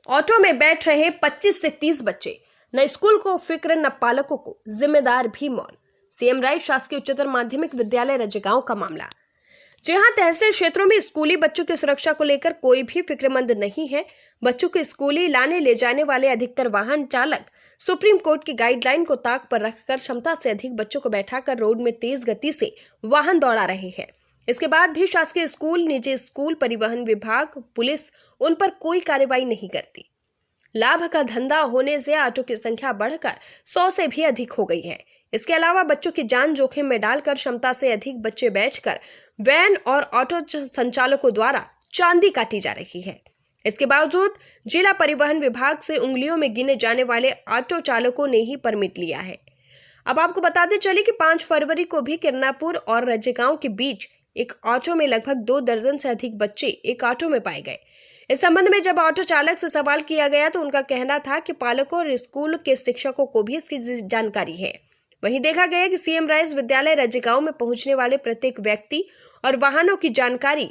Auto में बैठ रहे 25 से 30 बच्चे, न स्कूल को फिक्र न पालकों को, जिम्मेदार भी मौन। सीएम राइज शासकीय उच्चतर माध्यमिक विद्यालय रजगांव का मामला। जहां तहसील क्षेत्रों में स्कूली बच्चों की सुरक्षा को लेकर कोई भी फिक्रमंद नहीं है। बच्चों को स्कूली लाने ले जाने वाले अधिकतर वाहन चालक सुप्रीम कोर्ट की गाइडलाइन को ताक पर रखकर क्षमता से अधिक बच्चों को बैठाकर रोड में तेज गति से वाहन दौड़ा रहे हैं। इसके बाद भी शासकीय स्कूल, निजी स्कूल, परिवहन विभाग, पुलिस उन पर कोई कार्रवाई नहीं करती। लाभ का धंधा होने से ऑटो की संख्या बढ़कर 100 से भी अधिक हो गई है। इसके अलावा बच्चों की जान जोखिम में डालकर क्षमता से अधिक बच्चे बैठकर वैन और ऑटो संचालकों द्वारा चांदी काटी जा रही है। इसके बावजूद जिला परिवहन विभाग से उंगलियों में गिने जाने वाले ऑटो चालकों ने ही परमिट लिया है। अब आपको बताते चले कि 5 फरवरी को भी किरनापुर और रजगांव के बीच एक ऑटो में लगभग 2 दर्जन से अधिक बच्चे एक ऑटो में पाए गए। इस संबंध में जब ऑटो चालक से सवाल किया गया तो उनका कहना था कि पालकों और स्कूल के शिक्षकों को भी इसकी जानकारी है। वहीं देखा गया कि सीएम राइज विद्यालय रजगांव में पहुंचने वाले प्रत्येक व्यक्ति और वाहनों की जानकारी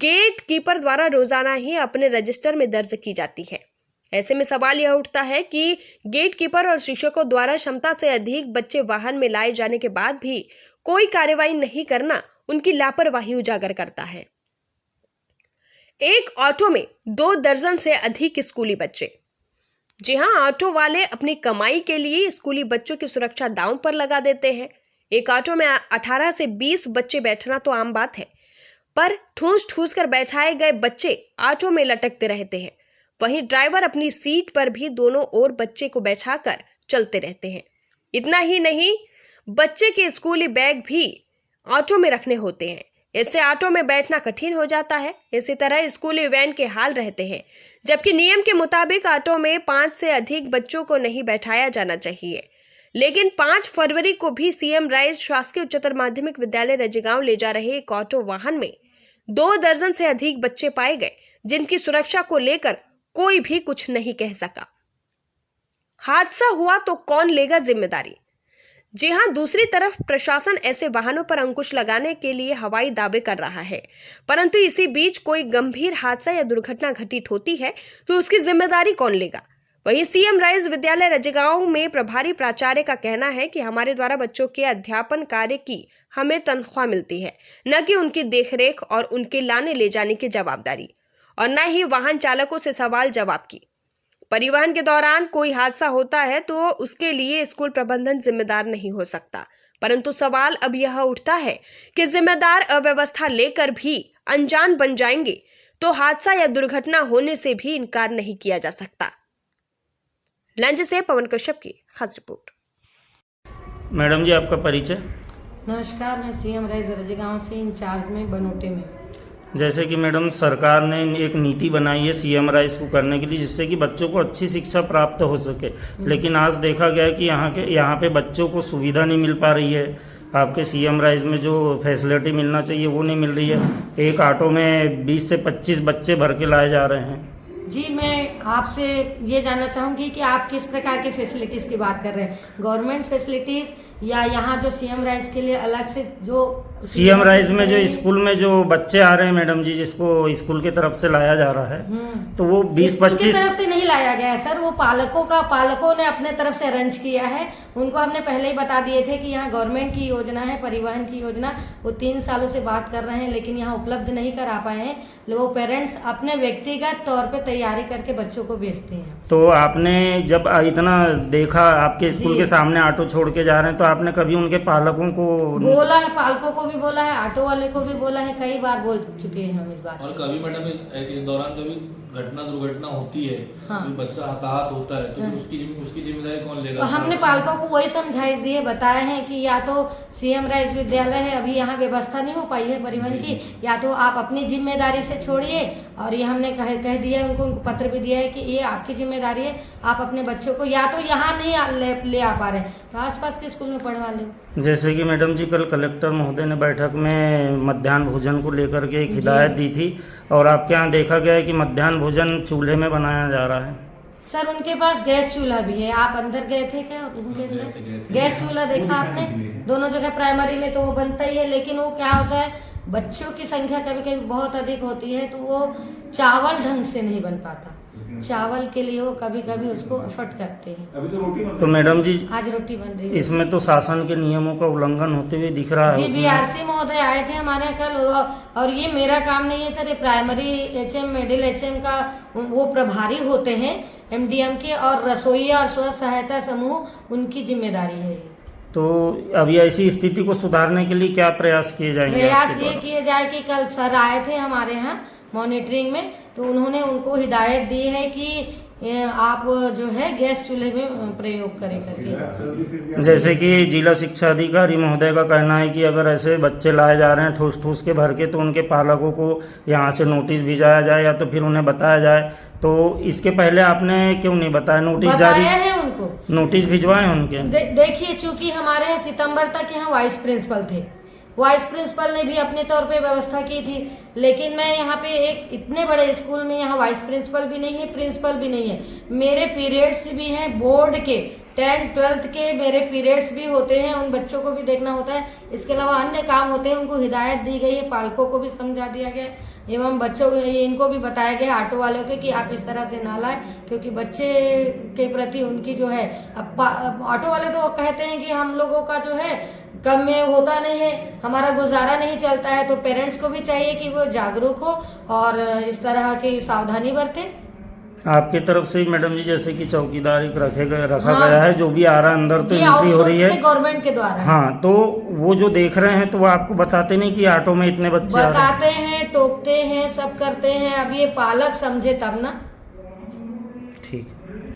गेट कीपर द्वारा रोजाना ही अपने रजिस्टर में दर्ज की जाती है। ऐसे में सवाल यह उठता है कि गेट कीपर और शिक्षकों द्वारा क्षमता से अधिक बच्चे वाहन में लाए जाने के बाद भी कोई कार्रवाई नहीं करना उनकी लापरवाही उजागर करता है। एक ऑटो में 2 दर्जन से अधिक स्कूली बच्चे। जी हां, ऑटो वाले अपनी कमाई के लिए स्कूली बच्चों की सुरक्षा दांव पर लगा देते हैं। एक ऑटो में 18 से 20 बच्चे बैठना तो आम बात है, पर ठूस ठूस कर बैठाए गए बच्चे ऑटो में लटकते रहते हैं। वहीं ड्राइवर अपनी सीट पर भी दोनों ओर बच्चे को बैठाकर चलते रहते हैं। इतना ही नहीं, बच्चे के स्कूली बैग भी ऑटो में रखने होते हैं। इससे ऑटो में बैठना कठिन हो जाता है। इसी तरह स्कूली वैन के हाल रहते हैं, जबकि नियम के मुताबिक ऑटो में 5 से अधिक बच्चों को नहीं बैठाया जाना चाहिए। लेकिन 5 फरवरी को भी सीएम राइज शासकीय उच्चतर माध्यमिक विद्यालय रजगांव ले जा रहे एक ऑटो वाहन में 2 दर्जन से अधिक बच्चे पाए गए, जिनकी सुरक्षा को लेकर कोई भी कुछ नहीं कह सका। हादसा हुआ तो कौन लेगा जिम्मेदारी? जी हां, दूसरी तरफ प्रशासन ऐसे वाहनों पर अंकुश लगाने के लिए हवाई दावे कर रहा है, परंतु इसी बीच कोई गंभीर हादसा या दुर्घटना घटित होती है तो उसकी जिम्मेदारी कौन लेगा? वहीं सीएम राइज विद्यालय रजगांव में प्रभारी प्राचार्य का कहना है कि हमारे द्वारा बच्चों के अध्यापन कार्य की हमें तनख्वाह मिलती है, न कि उनकी देखरेख और उनके लाने ले जाने की जवाबदारी, और न ही वाहन चालकों से सवाल जवाब की। परिवहन के दौरान कोई हादसा होता है तो उसके लिए स्कूल प्रबंधन जिम्मेदार नहीं हो सकता, परंतु सवाल अब यह उठता है कि जिम्मेदार अव्यवस्था लेकर भी अनजान बन जाएंगे तो हादसा या दुर्घटना होने से भी इनकार नहीं किया जा सकता। लंच से पवन कश्यप की खास रिपोर्ट। मैडम जी, आपका परिचय? नमस्कार, मैं सीएम राइज रजगांव से इंचार्ज में बनोटे में। जैसे कि मैडम, सरकार ने एक नीति बनाई है सीएम राइज को करने के लिए, जिससे कि बच्चों को अच्छी शिक्षा प्राप्त हो सके, लेकिन आज देखा गया है कि यहाँ पे बच्चों को सुविधा नहीं मिल पा रही है। आपके सीएम राइज में जो फैसिलिटी मिलना चाहिए वो नहीं मिल रही है। एक ऑटो में 20 से 25 बच्चे भर के लाए जा रहे हैं। जी, मैं आपसे ये जानना चाहूँगी कि आप किस प्रकार की फैसिलिटीज़ की बात कर रहे हैं? गवर्नमेंट फैसिलिटीज़ या यहाँ जो सीएम राइज के लिए अलग से जो सीएम राइज में जो स्कूल में जो बच्चे आ रहे हैं मैडम जी, जिसको स्कूल की तरफ से लाया जा रहा है, तो वो 20-25 तरफ से नहीं लाया गया है सर, वो पालकों ने अपने तरफ से अरेंज किया है। उनको हमने पहले ही बता दिए थे कि यहाँ गवर्नमेंट की योजना है, परिवहन की योजना, वो 3 सालों से बात कर रहे हैं, लेकिन यहाँ उपलब्ध नहीं करा पाए हैं। वो पेरेंट्स अपने व्यक्तिगत तौर पे तैयारी करके बच्चों को भेजते हैं। तो आपने जब इतना देखा, आपके स्कूल के सामने ऑटो छोड़ के जा रहे हैं, तो आपने कभी उनके पालकों को बोला है? पालकों को भी बोला है, ऑटो वाले को भी बोला है, कई बार बोल चुके हैं हम इस बात। और कभी मैडम इस दौरान कभी दुर्घटना होती है, हाँ, बच्चा हताहत होता है, तो हाँ, उसकी जिम्मेदारी कौन लेगा? तो हमने पालकों को वही समझाइश दिए, बताए हैं कि या तो सीएम राइज विद्यालय है, अभी यहाँ व्यवस्था नहीं हो पाई है परिवहन की, या तो आप अपनी जिम्मेदारी से छोड़िए, और ये हमने कह दिया है उनको पत्र भी दिया है कि ये आपकी जिम्मेदारी है, आप अपने बच्चों को या तो यहाँ नहीं ले आ पा रहे तो आसपास के स्कूल में पढ़वा ले। जैसे कि मैडम जी, कल कलेक्टर महोदय ने बैठक में मध्याह्न भोजन को लेकर के एक हिदायत दी थी, और आपके यहाँ देखा गया है कि मध्याह्न भोजन चूल्हे में बनाया जा रहा है। सर, उनके पास गैस चूल्हा भी है। आप अंदर गए थे क्या रूम के अंदर? गैस चूल्हा देखा आपने? दोनों जगह प्राइमरी में तो वो बनता ही है, लेकिन वो क्या होता है, बच्चों की संख्या कभी कभी बहुत अधिक होती है तो वो चावल ढंग से नहीं बन पाता। चावल के लिए वो कभी कभी उसको अफर्ट करते हैं। तो मैडम जी आज रोटी बन रही है। इसमें तो शासन के नियमों का उल्लंघन होते हुए दिख रहा है जी, उसमें। बीआरसी महोदय आए थे हमारे कल, और ये मेरा काम नहीं है सर, ये प्राइमरी एचएम मिडिल एचएम का वो प्रभारी होते हैं एमडीएम के, और रसोईया और स्व सहायता समूह उनकी जिम्मेदारी है। तो अभी ऐसी स्थिति को सुधारने के लिए क्या प्रयास किए जाएंगे? प्रयास आपके ये द्वारा? किए जाए कि कल सर आए थे हमारे यहाँ मॉनिटरिंग में, तो उन्होंने उनको हिदायत दी है कि आप जो है गैस चूल्हे में प्रयोग करें करके। जैसे कि जिला शिक्षा अधिकारी महोदय का कहना है कि अगर ऐसे बच्चे लाए जा रहे हैं ठूस ठूस के भर के, तो उनके पालकों को यहाँ से नोटिस भिजाया जाए या तो फिर उन्हें बताया जाए। तो इसके पहले आपने क्यों नहीं बताया? नोटिस जारी बताया है उनको, नोटिस भिजवाए उनके? देखिए चूंकि हमारे यहाँ सितंबर तक यहाँ वाइस प्रिंसिपल थे, वाइस प्रिंसिपल ने भी अपने तौर पे व्यवस्था की थी, लेकिन मैं यहाँ पे एक इतने बड़े स्कूल में यहाँ वाइस प्रिंसिपल भी नहीं है, प्रिंसिपल भी नहीं है, मेरे पीरियड्स भी हैं बोर्ड के 10th-12th के मेरे पीरियड्स भी होते हैं, उन बच्चों को भी देखना होता है, इसके अलावा अन्य काम होते हैं। उनको हिदायत दी गई है, पालकों को भी समझा दिया गया एवं बच्चों इनको भी बताया गया ऑटो वालों के कि आप इस तरह से ना लाएं, क्योंकि बच्चे के प्रति उनकी जो है, अब ऑटो वाले तो कहते हैं कि हम लोगों का जो है कम में होता नहीं है, हमारा गुजारा नहीं चलता है, तो पेरेंट्स को भी चाहिए कि वो जागरूक हो और इस तरह की सावधानी बरतें। आपकी तरफ से मैडम जी जैसे कि चौकीदार एक रखा हाँ। गया है, जो भी आ रहा है अंदर तो ये एंट्री हो रही है गवर्नमेंट के द्वारा। हाँ, तो वो जो देख रहे हैं तो वो आपको बताते नहीं कि ऑटो में इतने बच्चे आ रहे हैं? बताते हैं, टोकते हैं, सब करते हैं। अब ये पालक समझे तब ना।